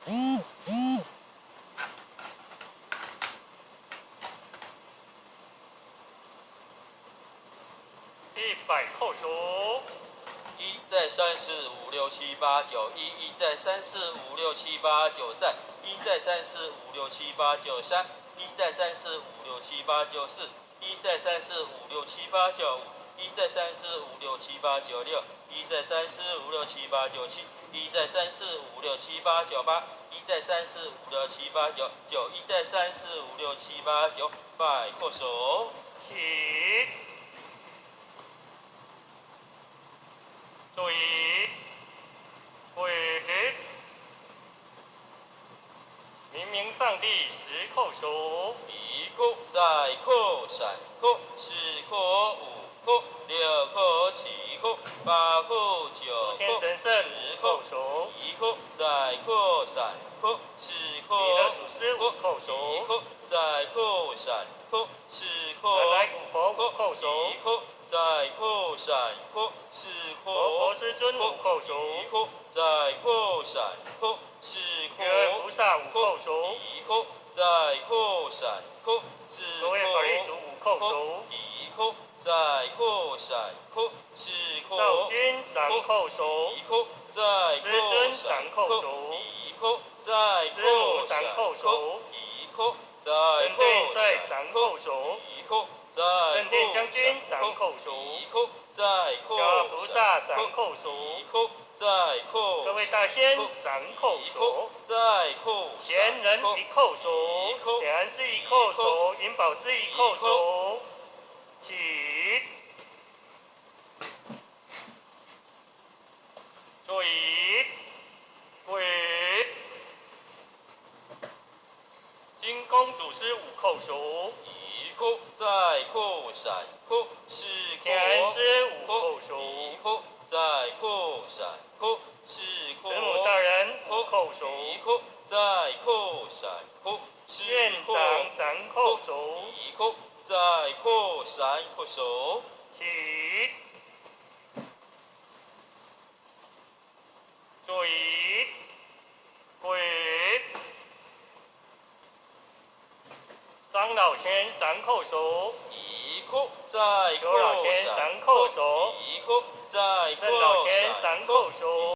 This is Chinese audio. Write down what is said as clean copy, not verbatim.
100扣数。1再3、4、5、6、7、8、9，1、1再3、4、5、6、7、8、9，再1再3、4、5、6、7、8、9、3，1再3、4、5、6、7、8、9、4，1再3、4、5、6、7、8、9、5，1再3、4、5、6、7、8、9、6，1再3、4、5、6、7、8、9、7，1再3、4、5、6、7、8、9、8，1再3、4、5、6、7、8、9、9，1再3、4、5、6、7、8、9，摆扣手，起。注意，回。明明上帝10扣数。1扣，再扣，3扣，4扣，5扣，6扣，7扣，8扣，9扣，10扣数。1扣，再扣，3扣，4扣，5扣，1扣，再扣，3扣，4扣5扣数。1扣，再扣，3扣，4扣佛师尊5扣数。 1扣，再扣，3扣，4扣菩萨5扣数。 1扣，再扣3扣4扣，各位法律组5扣数。 1扣，再扣3扣4扣，赵军3扣数。 1扣，再扣3扣数。 1扣，再师扣母3扣数。 1扣，再镇扣殿帅3扣数。 1扣，再镇殿将军3扣数。 1扣，再扣小菩萨3扣数。 1扣，再扣各位大仙3扣数。 再扣贤人1扣数。点安师1扣数。银宝师1扣数。起。注意，回。金公主师5扣数。 1扣，再扣3扣4扣，点安师5扣数。 1扣，再扣3扣4扣，慈母大人5扣数。 1扣，再扣3扣院4扣，长3扣数。 1扣，再扣3扣手，起。注意，回。张老千3扣数。 1扣，再扣邱老千3扣数。 1扣，再扣郑老千3扣数。